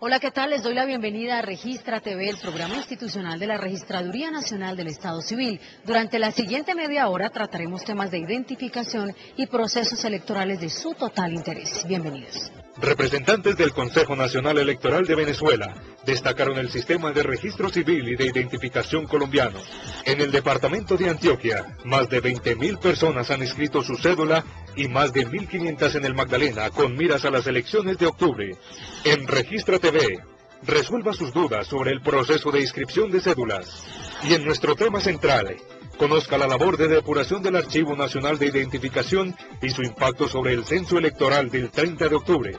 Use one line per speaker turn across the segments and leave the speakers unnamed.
Hola, ¿qué tal? Les doy la bienvenida a Registra TV, el programa institucional de la Registraduría Nacional del Estado Civil. Durante la siguiente media hora trataremos temas de identificación y procesos electorales de su total interés. Bienvenidos.
Representantes del Consejo Nacional Electoral de Venezuela destacaron el sistema de registro civil y de identificación colombiano. En el departamento de Antioquia, más de 20.000 personas han inscrito su cédula y más de 1.500 en el Magdalena con miras a las elecciones de octubre. En Registra TV, resuelva sus dudas sobre el proceso de inscripción de cédulas. Y en nuestro tema central, conozca la labor de depuración del Archivo Nacional de Identificación y su impacto sobre el censo electoral del 30 de octubre.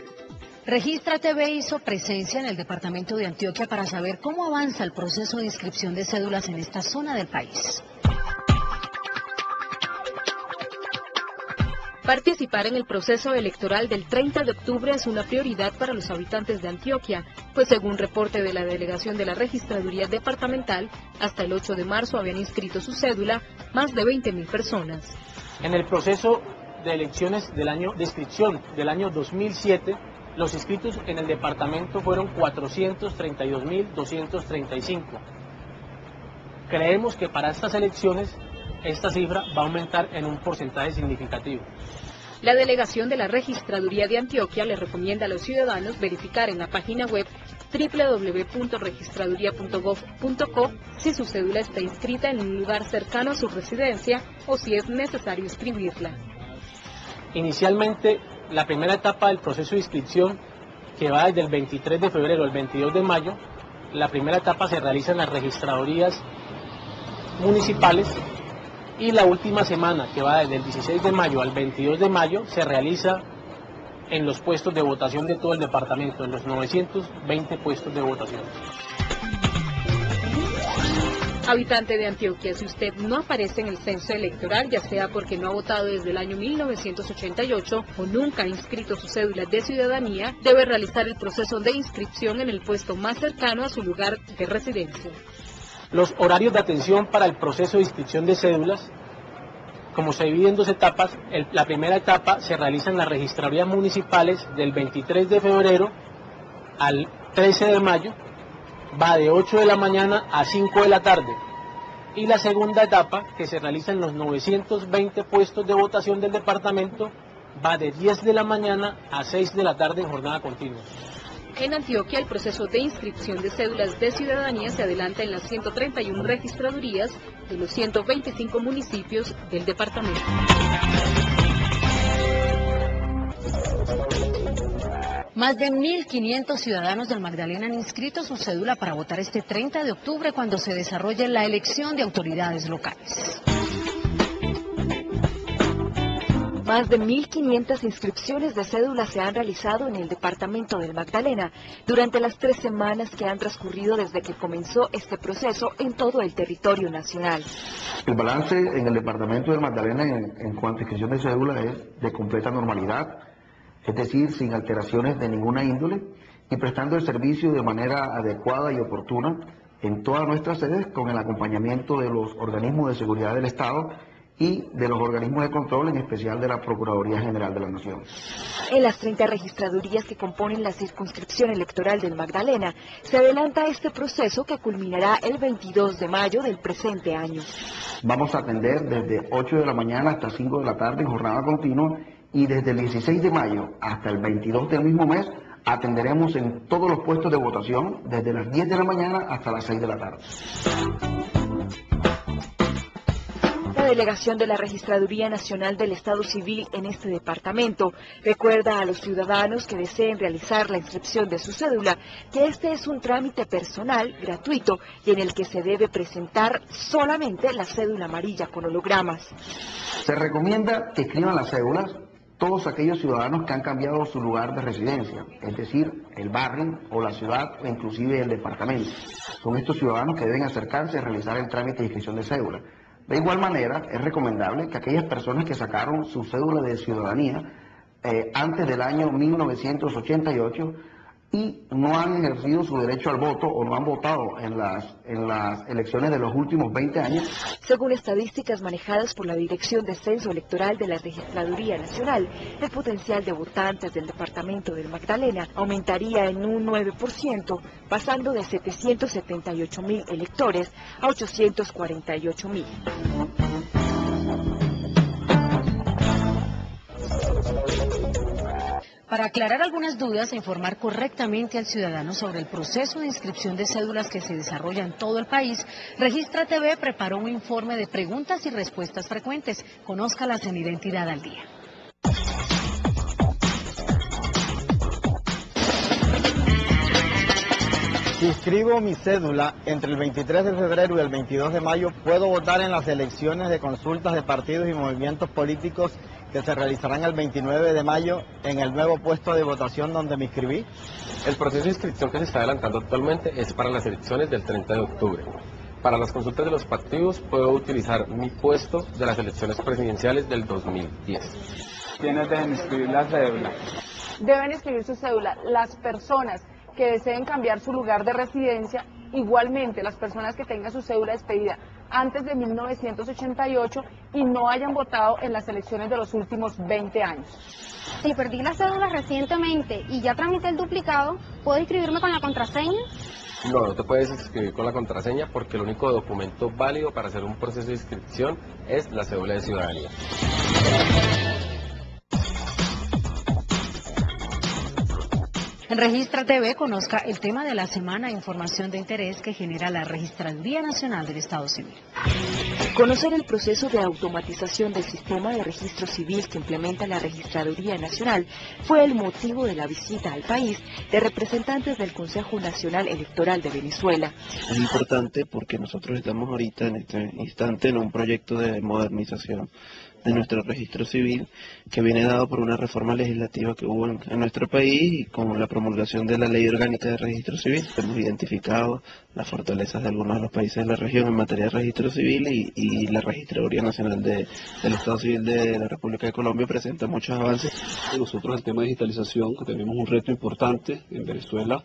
Registra TV hizo presencia en el departamento de Antioquia para saber cómo avanza el proceso de inscripción de cédulas en esta zona del país.
Participar en el proceso electoral del 30 de octubre es una prioridad para los habitantes de Antioquia, pues según reporte de la delegación de la Registraduría Departamental, hasta el 8 de marzo habían inscrito su cédula más de 20.000 personas.
En el proceso de elecciones de inscripción del año 2007, los inscritos en el departamento fueron 432.235. Creemos que para estas elecciones esta cifra va a aumentar en un porcentaje significativo.
La delegación de la Registraduría de Antioquia le recomienda a los ciudadanos verificar en la página web www.registraduría.gov.co si su cédula está inscrita en un lugar cercano a su residencia o si es necesario inscribirla.
Inicialmente, la primera etapa del proceso de inscripción, que va desde el 23 de febrero al 22 de mayo, la primera etapa se realiza en las registradurías municipales, y la última semana, que va desde el 16 de mayo al 22 de mayo, se realiza en los puestos de votación de todo el departamento, en los 920 puestos de votación.
Habitante de Antioquia, si usted no aparece en el censo electoral, ya sea porque no ha votado desde el año 1988 o nunca ha inscrito su cédula de ciudadanía, debe realizar el proceso de inscripción en el puesto más cercano a su lugar de residencia.
Los horarios de atención para el proceso de inscripción de cédulas, como se divide en dos etapas, la primera etapa se realiza en las registradurías municipales del 23 de febrero al 13 de mayo, va de 8 de la mañana a 5 de la tarde. Y la segunda etapa, que se realiza en los 920 puestos de votación del departamento, va de 10 de la mañana a 6 de la tarde en jornada continua.
En Antioquia, el proceso de inscripción de cédulas de ciudadanía se adelanta en las 131 registradurías de los 125 municipios del departamento.
Más de 1.500 ciudadanos del Magdalena han inscrito su cédula para votar este 30 de octubre cuando se desarrolle la elección de autoridades locales.
Más de 1.500 inscripciones de cédulas se han realizado en el departamento del Magdalena durante las 3 semanas que han transcurrido desde que comenzó este proceso en todo el territorio nacional.
El balance en el departamento del Magdalena en cuanto a inscripción de cédula es de completa normalidad, es decir, sin alteraciones de ninguna índole y prestando el servicio de manera adecuada y oportuna en todas nuestras sedes con el acompañamiento de los organismos de seguridad del Estado y de los organismos de control, en especial de la Procuraduría General de la Nación.
En las 30 registradurías que componen la circunscripción electoral del Magdalena, se adelanta este proceso que culminará el 22 de mayo del presente año.
Vamos a atender desde 8 de la mañana hasta 5 de la tarde en jornada continua y desde el 16 de mayo hasta el 22 del mismo mes atenderemos en todos los puestos de votación desde las 10 de la mañana hasta las 6 de la tarde.
La delegación de la Registraduría Nacional del Estado Civil en este departamento recuerda a los ciudadanos que deseen realizar la inscripción de su cédula que este es un trámite personal, gratuito y en el que se debe presentar solamente la cédula amarilla con hologramas.
Se recomienda que escriban las cédulas todos aquellos ciudadanos que han cambiado su lugar de residencia, es decir, el barrio o la ciudad o inclusive el departamento. Son estos ciudadanos que deben acercarse a realizar el trámite de inscripción de cédula. De igual manera, es recomendable que aquellas personas que sacaron su cédula de ciudadanía antes del año 1988 y no han ejercido su derecho al voto o no han votado en las elecciones de los últimos 20 años.
Según estadísticas manejadas por la Dirección de Censo Electoral de la Registraduría Nacional, el potencial de votantes del departamento del Magdalena aumentaría en un 9%, pasando de 778.000 electores a 848.000.
Para aclarar algunas dudas e informar correctamente al ciudadano sobre el proceso de inscripción de cédulas que se desarrolla en todo el país, Registra TV preparó un informe de preguntas y respuestas frecuentes. Conózcalas en Identidad al Día.
Si inscribo mi cédula entre el 23 de febrero y el 22 de mayo, ¿puedo votar en las elecciones de consultas de partidos y movimientos políticos que se realizarán el 29 de mayo en el nuevo puesto de votación donde me inscribí?
El proceso de inscripción que se está adelantando actualmente es para las elecciones del 30 de octubre. Para las consultas de los partidos puedo utilizar mi puesto de las elecciones presidenciales del 2010.
¿Quiénes deben inscribir la cédula?
Deben inscribir su cédula las personas que deseen cambiar su lugar de residencia, igualmente las personas que tengan su cédula expedida antes de 1988 y no hayan votado en las elecciones de los últimos 20 años.
Si perdí la cédula recientemente y ya tramité el duplicado, ¿puedo inscribirme con la contraseña?
No, no te puedes inscribir con la contraseña porque el único documento válido para hacer un proceso de inscripción es la cédula de ciudadanía.
En Registra TV conozca el tema de la semana, información de interés que genera la Registraduría Nacional del Estado Civil.
Conocer el proceso de automatización del sistema de registro civil que implementa la Registraduría Nacional fue el motivo de la visita al país de representantes del Consejo Nacional Electoral de Venezuela.
Es importante porque nosotros estamos ahorita en este instante en un proyecto de modernización de nuestro registro civil que viene dado por una reforma legislativa que hubo en nuestro país y con la promulgación de la Ley Orgánica de Registro Civil. Hemos identificado las fortalezas de algunos de los países de la región en materia de registro civil y la Registraduría Nacional del Estado Civil de la República de Colombia presenta muchos avances.
Nosotros el tema de digitalización, que tenemos un reto importante en Venezuela,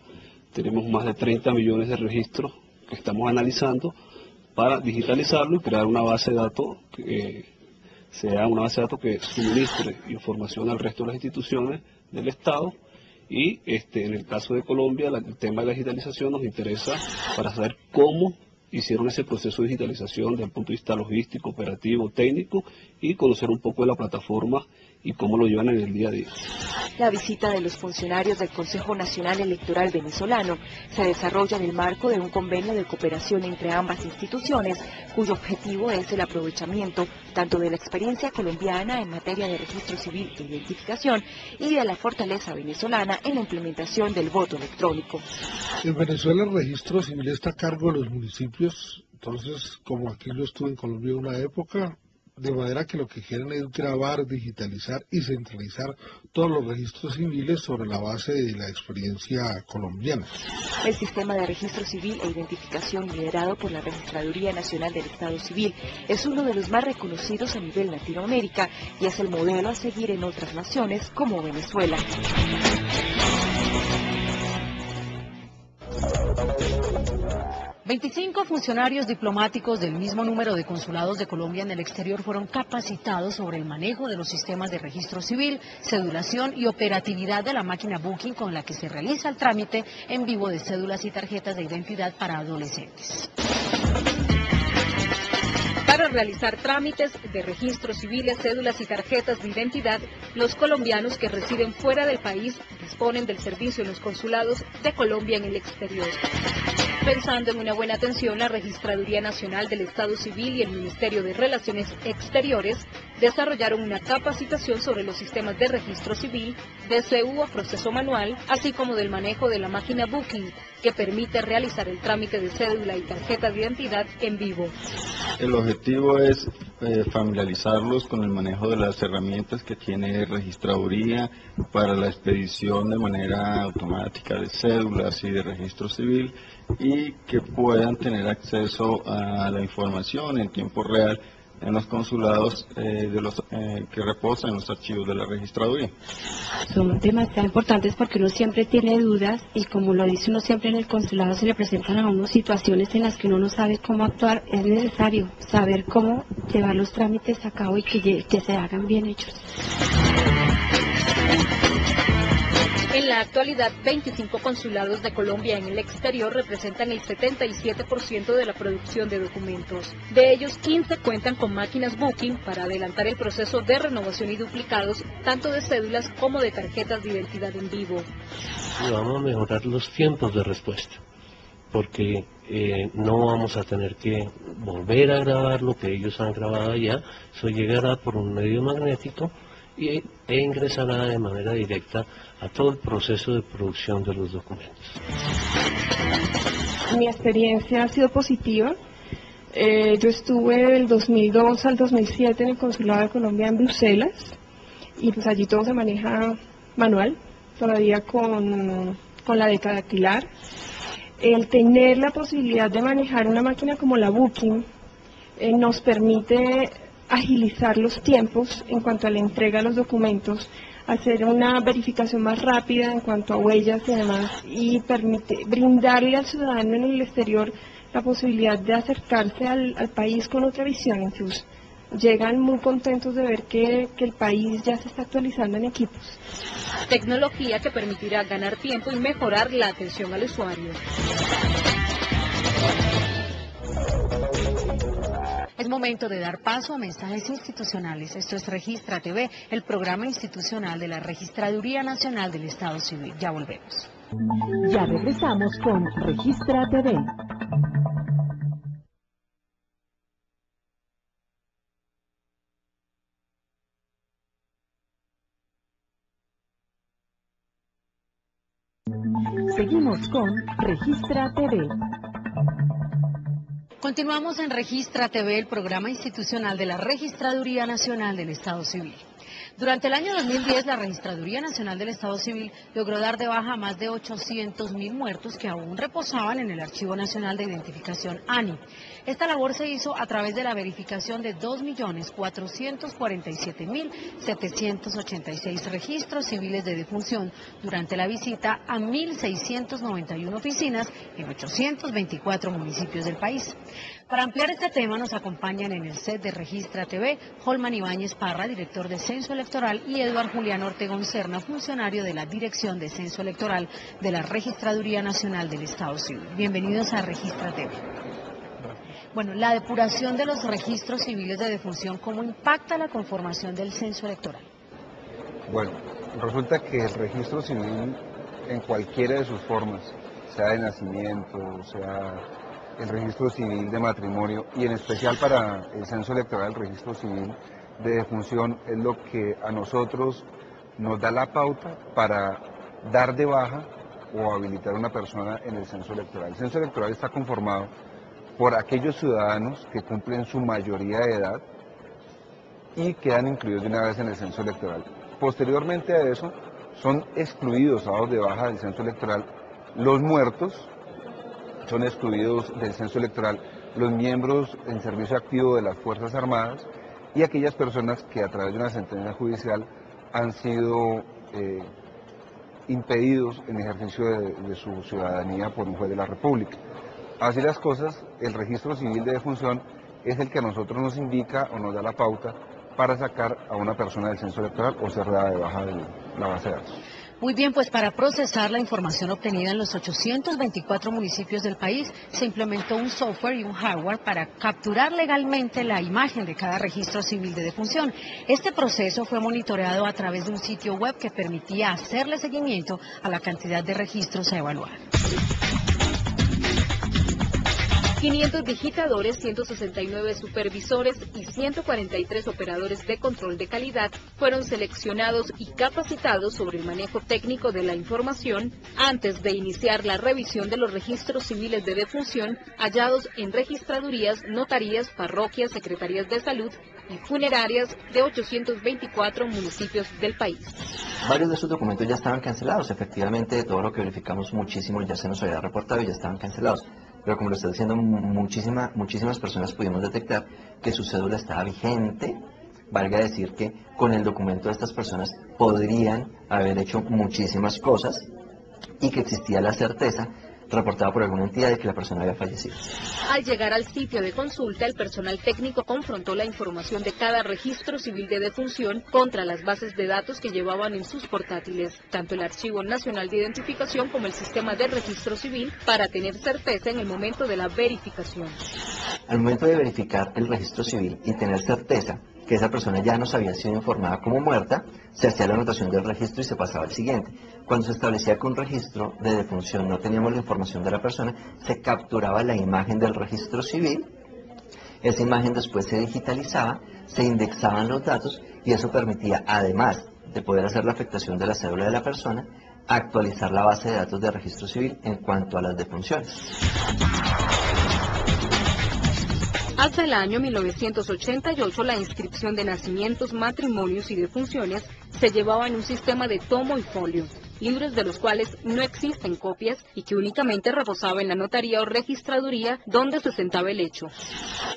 tenemos más de 30 millones de registros que estamos analizando para digitalizarlo y crear una base de datos que sea una base de datos que suministre información al resto de las instituciones del Estado y en el caso de Colombia el tema de la digitalización nos interesa para saber cómo hicieron ese proceso de digitalización desde el punto de vista logístico, operativo, técnico y conocer un poco de la plataforma y cómo lo llevan en el día a día.
La visita de los funcionarios del Consejo Nacional Electoral venezolano se desarrolla en el marco de un convenio de cooperación entre ambas instituciones, cuyo objetivo es el aprovechamiento tanto de la experiencia colombiana en materia de registro civil e identificación y de la fortaleza venezolana en la implementación del voto electrónico.
En Venezuela el registro civil está a cargo de los municipios, entonces como aquí yo estuve en Colombia en una época, de manera que lo que quieren es grabar, digitalizar y centralizar todos los registros civiles sobre la base de la experiencia colombiana.
El sistema de registro civil e identificación liderado por la Registraduría Nacional del Estado Civil es uno de los más reconocidos a nivel Latinoamérica y es el modelo a seguir en otras naciones como Venezuela.
$25 funcionarios diplomáticos del mismo número de consulados de Colombia en el exterior fueron capacitados sobre el manejo de los sistemas de registro civil, cedulación y operatividad de la máquina Booking con la que se realiza el trámite en vivo de cédulas y tarjetas de identidad para adolescentes.
Para realizar trámites de registros civiles, cédulas y tarjetas de identidad, los colombianos que residen fuera del país disponen del servicio en los consulados de Colombia en el exterior. Pensando en una buena atención, la Registraduría Nacional del Estado Civil y el Ministerio de Relaciones Exteriores desarrollaron una capacitación sobre los sistemas de registro civil, DCU o proceso manual, así como del manejo de la máquina Booking, que permite realizar el trámite de cédula y tarjeta de identidad en vivo.
El objetivo es familiarizarlos con el manejo de las herramientas que tiene Registraduría para la expedición de manera automática de cédulas y de registro civil, y que puedan tener acceso a la información en tiempo real en los consulados que reposan en los archivos de la Registraduría.
Son demasiado importantes porque uno siempre tiene dudas y, como lo dice uno siempre, en el consulado se le presentan a uno situaciones en las que uno no sabe cómo actuar. Es necesario saber cómo llevar los trámites a cabo y que se hagan bien hechos.
En la actualidad, 25 consulados de Colombia en el exterior representan el 77% de la producción de documentos. De ellos, 15 cuentan con máquinas Booking para adelantar el proceso de renovación y duplicados, tanto de cédulas como de tarjetas de identidad en vivo.
Y vamos a mejorar los tiempos de respuesta, porque no vamos a tener que volver a grabar lo que ellos han grabado allá. Eso llegará por un medio magnético e ingresará de manera directa a todo el proceso de producción de los documentos.
Mi experiencia ha sido positiva. Yo estuve del 2002 al 2007 en el Consulado de Colombia en Bruselas, y pues allí todo se maneja manual, todavía con la dactilar. El tener la posibilidad de manejar una máquina como la Booking nos permite agilizar los tiempos en cuanto a la entrega de los documentos, hacer una verificación más rápida en cuanto a huellas y demás, y permite brindarle al ciudadano en el exterior la posibilidad de acercarse al país con otra visión. Incluso llegan muy contentos de ver que el país ya se está actualizando en equipos.
Tecnología que permitirá ganar tiempo y mejorar la atención al usuario.
Es momento de dar paso a mensajes institucionales. Esto es Registra TV, el programa institucional de la Registraduría Nacional del Estado Civil. Ya volvemos.
Ya regresamos con Registra TV. Seguimos con Registra TV.
Continuamos en Registra TV, el programa institucional de la Registraduría Nacional del Estado Civil. Durante el año 2010, la Registraduría Nacional del Estado Civil logró dar de baja a más de 800.000 muertos que aún reposaban en el Archivo Nacional de Identificación ANI. Esta labor se hizo a través de la verificación de 2.447.786 registros civiles de defunción durante la visita a 1.691 oficinas en 824 municipios del país. Para ampliar este tema nos acompañan en el set de Registra TV Holman Ibáñez Parra, director de Censo Electoral, y Eduardo Julián Ortegón Serna, funcionario de la Dirección de Censo Electoral de la Registraduría Nacional del Estado Civil. Bienvenidos a Registra TV. Bueno, la depuración de los registros civiles de defunción, ¿cómo impacta la conformación del censo electoral?
Bueno, resulta que el registro civil, en cualquiera de sus formas, sea de nacimiento, sea el registro civil de matrimonio, y en especial para el censo electoral, el registro civil de defunción, es lo que a nosotros nos da la pauta para dar de baja o habilitar a una persona en el censo electoral. El censo electoral está conformado por aquellos ciudadanos que cumplen su mayoría de edad y quedan incluidos de una vez en el censo electoral. Posteriormente a eso, son excluidos, dados de baja del censo electoral, los muertos, son excluidos del censo electoral los miembros en servicio activo de las Fuerzas Armadas y aquellas personas que a través de una sentencia judicial han sido impedidos en ejercicio de su ciudadanía por un juez de la República. Así las cosas, el registro civil de defunción es el que a nosotros nos indica o nos da la pauta para sacar a una persona del censo electoral o ser dada de baja de la base de datos.
Muy bien, pues para procesar la información obtenida en los 824 municipios del país, se implementó un software y un hardware para capturar legalmente la imagen de cada registro civil de defunción. Este proceso fue monitoreado a través de un sitio web que permitía hacerle seguimiento a la cantidad de registros a evaluar.
500 digitadores, 169 supervisores y 143 operadores de control de calidad fueron seleccionados y capacitados sobre el manejo técnico de la información antes de iniciar la revisión de los registros civiles de defunción hallados en registradurías, notarías, parroquias, secretarías de salud y funerarias de 824 municipios del país.
Varios de esos documentos ya estaban cancelados. Efectivamente, de todo lo que verificamos, muchísimos ya se nos había reportado y ya estaban cancelados. Pero como lo está diciendo, muchísimas personas pudimos detectar que su cédula estaba vigente. Valga decir que con el documento de estas personas podrían haber hecho muchísimas cosas y que existía la certeza reportada por alguna entidad de que la persona había fallecido.
Al llegar al sitio de consulta, el personal técnico confrontó la información de cada registro civil de defunción contra las bases de datos que llevaban en sus portátiles, tanto el Archivo Nacional de Identificación como el Sistema de Registro Civil, para tener certeza en el momento de la verificación.
Al momento de verificar el registro civil y tener certeza que esa persona ya nos había sido informada como muerta, se hacía la anotación del registro y se pasaba al siguiente. Cuando se establecía que un registro de defunción no teníamos la información de la persona, se capturaba la imagen del registro civil, esa imagen después se digitalizaba, se indexaban los datos y eso permitía, además de poder hacer la afectación de la cédula de la persona, actualizar la base de datos de registro civil en cuanto a las defunciones.
Hasta el año 1988, la inscripción de nacimientos, matrimonios y defunciones se llevaba en un sistema de tomo y folio, libros de los cuales no existen copias y que únicamente reposaba en la notaría o registraduría donde se sentaba el hecho.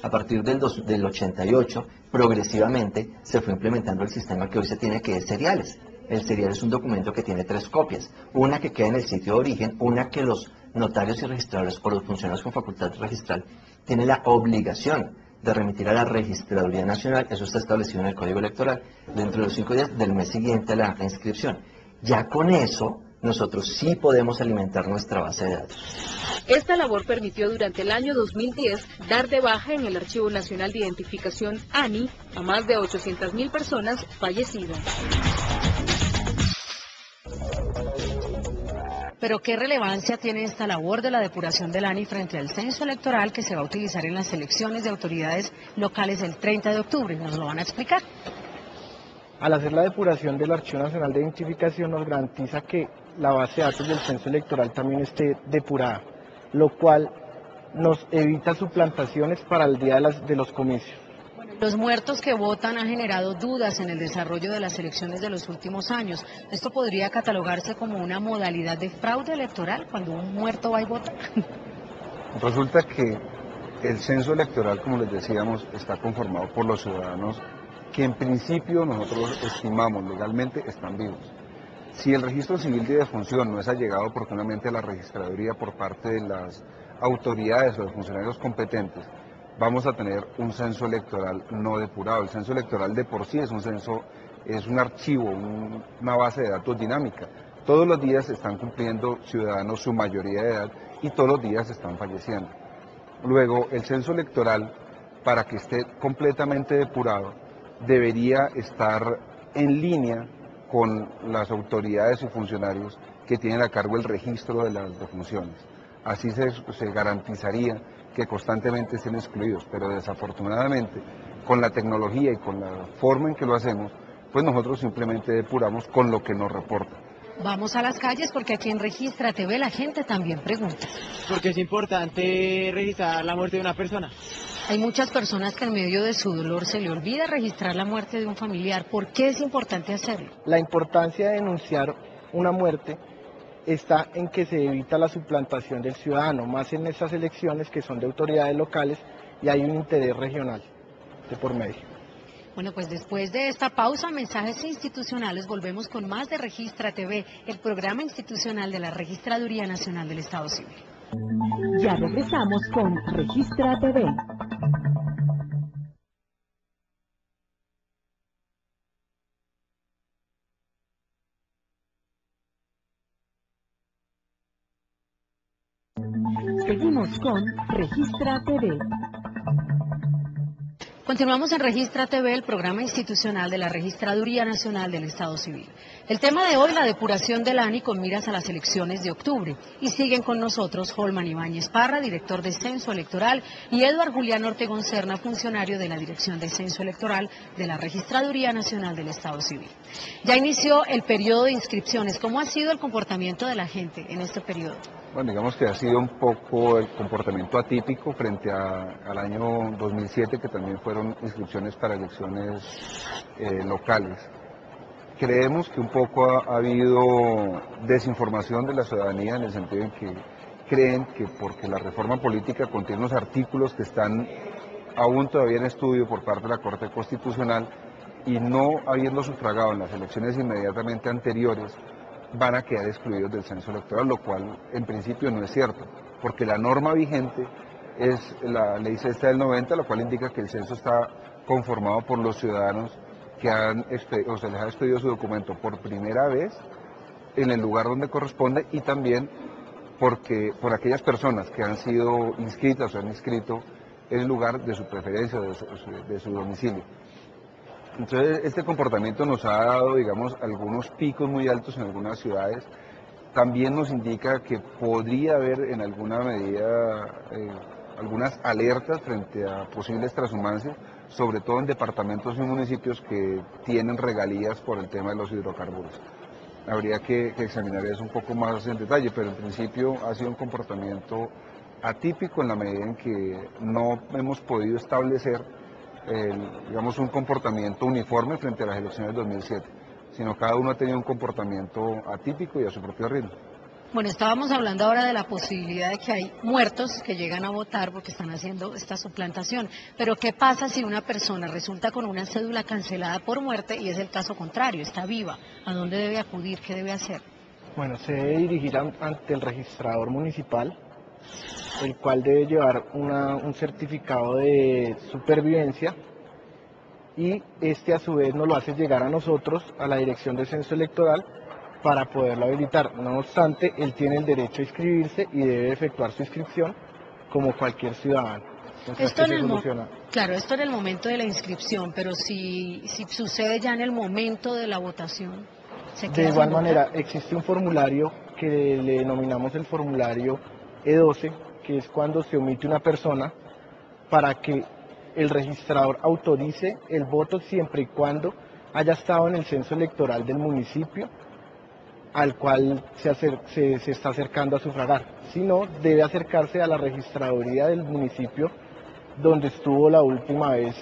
A partir del 88, progresivamente se fue implementando el sistema que hoy se tiene, que es seriales. El serial es un documento que tiene 3 copias, una que queda en el sitio de origen, una que los notarios y registradores o los funcionarios con facultad registral tienen la obligación de remitir a la Registraduría Nacional. Eso está establecido en el Código Electoral, dentro de los 5 días del mes siguiente a la inscripción. Ya con eso, nosotros sí podemos alimentar nuestra base de datos.
Esta labor permitió durante el año 2010 dar de baja en el Archivo Nacional de Identificación ANI a más de 800.000 personas fallecidas.
Pero ¿qué relevancia tiene esta labor de la depuración del ANI frente al censo electoral que se va a utilizar en las elecciones de autoridades locales el 30 de octubre? ¿Nos lo van a explicar?
Al hacer la depuración del Archivo Nacional de Identificación nos garantiza que la base de datos del censo electoral también esté depurada, lo cual nos evita suplantaciones para el día de los comicios.
Los muertos que votan han generado dudas en el desarrollo de las elecciones de los últimos años. ¿Esto podría catalogarse como una modalidad de fraude electoral cuando un muerto va y vota?
Resulta que el censo electoral, como les decíamos, está conformado por los ciudadanos que en principio nosotros estimamos legalmente están vivos. Si el registro civil de defunción no es allegado oportunamente a la registraduría por parte de las autoridades o de funcionarios competentes, vamos a tener un censo electoral no depurado. El censo electoral de por sí es un censo, es un archivo, una base de datos dinámica. Todos los días están cumpliendo ciudadanos su mayoría de edad y todos los días están falleciendo. Luego, el censo electoral, para que esté completamente depurado, debería estar en línea con las autoridades y funcionarios que tienen a cargo el registro de las defunciones. Así se garantizaría que constantemente estén excluidos, pero desafortunadamente con la tecnología y con la forma en que lo hacemos, pues nosotros simplemente depuramos con lo que nos reportan.
Vamos a las calles porque aquí en Registra TV la gente también pregunta.
Porque es importante registrar la muerte de una persona.
Hay muchas personas que en medio de su dolor se le olvida registrar la muerte de un familiar. ¿Por qué es importante hacerlo?
La importancia de denunciar una muerte está en que se evita la suplantación del ciudadano, más en esas elecciones que son de autoridades locales y hay un interés regional de por medio.
Bueno, pues después de esta pausa, mensajes institucionales, volvemos con más de Registra TV, el programa institucional de la Registraduría Nacional del Estado Civil.
Ya regresamos con Registra TV. Seguimos con Registra TV.
Continuamos en Registra TV, el programa institucional de la Registraduría Nacional del Estado Civil. El tema de hoy, la depuración del ANI con miras a las elecciones de octubre. Y siguen con nosotros Holman Ibáñez Parra, director de Censo Electoral, y Eduard Julián Ortegón Serna, funcionario de la Dirección de Censo Electoral de la Registraduría Nacional del Estado Civil. Ya inició el periodo de inscripciones. ¿Cómo ha sido el comportamiento de la gente en este periodo?
Bueno, digamos que ha sido un poco el comportamiento atípico frente al año 2007, que también fueron inscripciones para elecciones locales. Creemos que un poco ha habido desinformación de la ciudadanía en el sentido en que creen que porque la reforma política contiene unos artículos que están aún todavía en estudio por parte de la Corte Constitucional y no habiendo sufragado en las elecciones inmediatamente anteriores, van a quedar excluidos del censo electoral, lo cual en principio no es cierto, porque la norma vigente es la ley sexta del 90, la cual indica que el censo está conformado por los ciudadanos que se les ha expedido su documento por primera vez en el lugar donde corresponde y también por aquellas personas que han sido inscritas o han inscrito en el lugar de su preferencia, de su domicilio. Entonces, este comportamiento nos ha dado, digamos, algunos picos muy altos en algunas ciudades. También nos indica que podría haber en alguna medida algunas alertas frente a posibles transhumancias, sobre todo en departamentos y municipios que tienen regalías por el tema de los hidrocarburos. Habría que examinar eso un poco más en detalle, pero en principio ha sido un comportamiento atípico en la medida en que no hemos podido establecer digamos, un comportamiento uniforme frente a las elecciones de 2007, sino cada uno ha tenido un comportamiento atípico y a su propio ritmo.
Bueno, estábamos hablando ahora de la posibilidad de que hay muertos que llegan a votar porque están haciendo esta suplantación, pero ¿qué pasa si una persona resulta con una cédula cancelada por muerte y es el caso contrario, está viva? ¿A dónde debe acudir? ¿Qué debe hacer?
Bueno, se debe dirigir ante el registrador municipal, el cual debe llevar un certificado de supervivencia y este a su vez nos lo hace llegar a nosotros, a la Dirección de Censo Electoral, para poderlo habilitar. No obstante, él tiene el derecho a inscribirse y debe efectuar su inscripción como cualquier ciudadano.
Esto claro, esto en el momento de la inscripción, pero si sucede ya en el momento de la votación, ¿se queda
de igual
sin
manera,
votar?
existe un formulario que le denominamos el formulario E12, que es cuando se omite una persona para que el registrador autorice el voto siempre y cuando haya estado en el censo electoral del municipio al cual se está acercando a sufragar. Si no, debe acercarse a la registraduría del municipio donde estuvo la última vez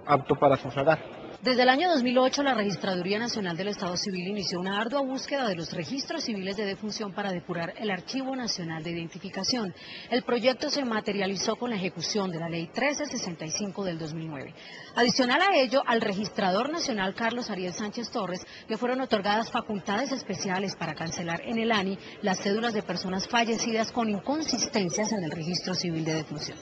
apto para sufragar.
Desde el año 2008, la Registraduría Nacional del Estado Civil inició una ardua búsqueda de los registros civiles de defunción para depurar el Archivo Nacional de Identificación. El proyecto se materializó con la ejecución de la Ley 1365 del 2009. Adicional a ello, al registrador nacional Carlos Ariel Sánchez Torres le fueron otorgadas facultades especiales para cancelar en el ANI las cédulas de personas fallecidas con inconsistencias en el registro civil de defunción.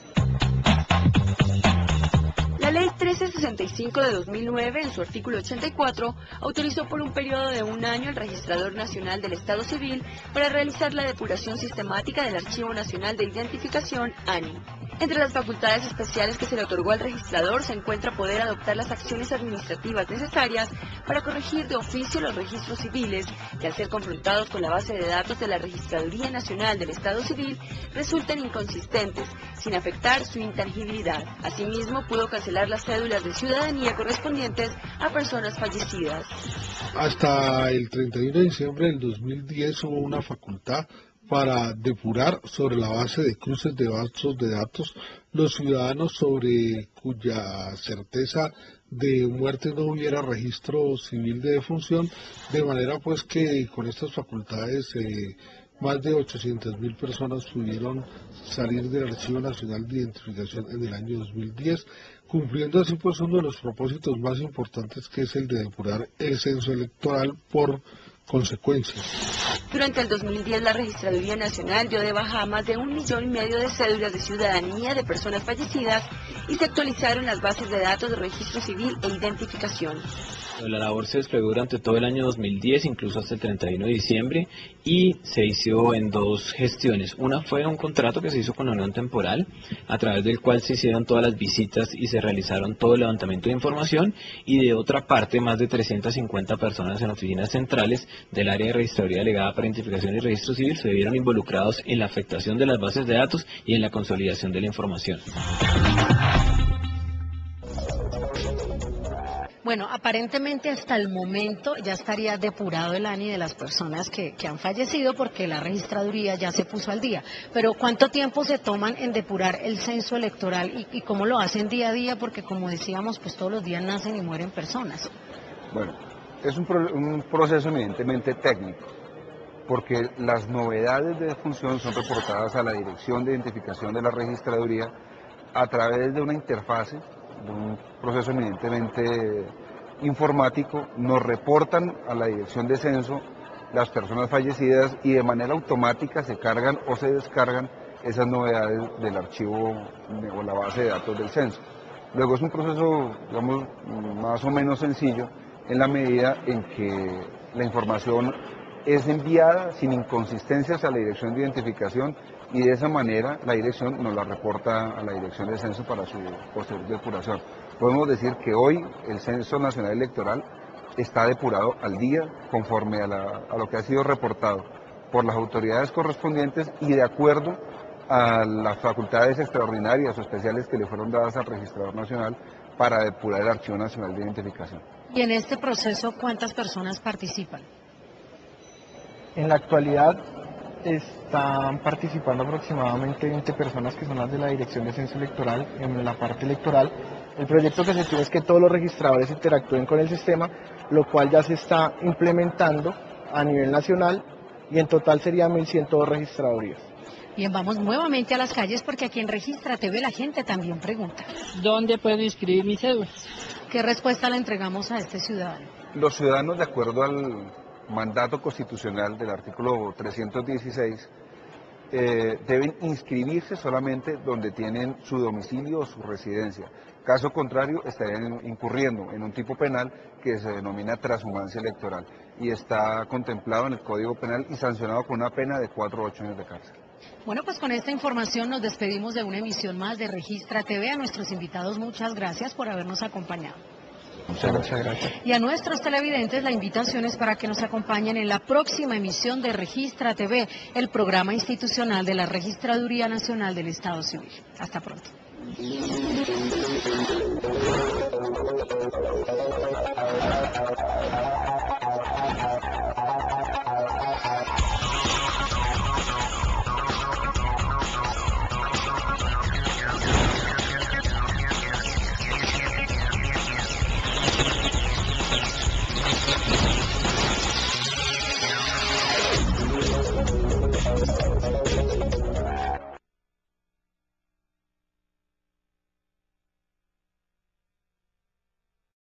La Ley 1365 de 2009, en su artículo 84, autorizó por un periodo de 1 año al Registrador Nacional del Estado Civil para realizar la depuración sistemática del Archivo Nacional de Identificación, ANI. Entre las facultades especiales que se le otorgó al registrador se encuentra poder adoptar las acciones administrativas necesarias para corregir de oficio los registros civiles que, al ser confrontados con la base de datos de la Registraduría Nacional del Estado Civil, resultan inconsistentes, sin afectar su intangibilidad. Asimismo, pudo cancelar las cédulas de ciudadanía correspondientes a personas fallecidas.
Hasta el 31 de diciembre del 2010 hubo una facultad para depurar sobre la base de cruces de bases de datos los ciudadanos sobre cuya certeza de muerte no hubiera registro civil de defunción, de manera pues que con estas facultades más de 800.000 personas pudieron salir del Archivo Nacional de Identificación en el año 2010, cumpliendo así pues uno de los propósitos más importantes, que es el de depurar el censo electoral por consecuencias.
Durante el 2010, la Registraduría Nacional dio de baja a más de 1,5 millones de cédulas de ciudadanía de personas fallecidas y se actualizaron las bases de datos de registro civil e identificación.
La labor se desplegó durante todo el año 2010, incluso hasta el 31 de diciembre, y se hizo en 2 gestiones. Una fue un contrato que se hizo con la Unión Temporal, a través del cual se hicieron todas las visitas y se realizaron todo el levantamiento de información, y de otra parte, más de 350 personas en oficinas centrales del área de registraduría delegada para identificación y registro civil se vieron involucrados en la afectación de las bases de datos y en la consolidación de la información.
Bueno, aparentemente hasta el momento ya estaría depurado el ANI de las personas que han fallecido porque la registraduría ya se puso al día. Pero ¿cuánto tiempo se toman en depurar el censo electoral y cómo lo hacen día a día? Porque como decíamos, pues todos los días nacen y mueren personas.
Bueno, es un proceso evidentemente técnico, porque las novedades de función son reportadas a la Dirección de Identificación de la Registraduría a través de una interfase, de un proceso evidentemente informático. Nos reportan a la Dirección de Censo las personas fallecidas y de manera automática se cargan o se descargan esas novedades del archivo o la base de datos del censo. Luego es un proceso, digamos, más o menos sencillo en la medida en que la información es enviada sin inconsistencias a la Dirección de Identificación y de esa manera la dirección nos la reporta a la Dirección de Censo para su posterior depuración. Podemos decir que hoy el Censo Nacional Electoral está depurado al día conforme a lo que ha sido reportado por las autoridades correspondientes y de acuerdo a las facultades extraordinarias o especiales que le fueron dadas al Registrador Nacional para depurar el Archivo Nacional de Identificación.
Y en este proceso, ¿cuántas personas participan?
En la actualidad están participando aproximadamente 20 personas que son las de la Dirección de Censo Electoral en la parte electoral. El proyecto que se tiene es que todos los registradores interactúen con el sistema, lo cual ya se está implementando a nivel nacional y en total serían 1.102 registradurías.
Bien, vamos nuevamente a las calles porque aquí en Registra TV la gente también pregunta.
¿Dónde puedo inscribir mi cédula?
¿Qué respuesta le entregamos a este ciudadano?
Los ciudadanos, de acuerdo al mandato constitucional del artículo 316, deben inscribirse solamente donde tienen su domicilio o su residencia. Caso contrario, estarían incurriendo en un tipo penal que se denomina transhumancia electoral y está contemplado en el Código Penal y sancionado con una pena de 4 a 8 años de cárcel.
Bueno, pues con esta información nos despedimos de una emisión más de Registra TV. A nuestros invitados, muchas gracias por habernos acompañado.
Muchas gracias.
Y a nuestros televidentes, la invitación es para que nos acompañen en la próxima emisión de Registra TV, el programa institucional de la Registraduría Nacional del Estado Civil. Hasta pronto.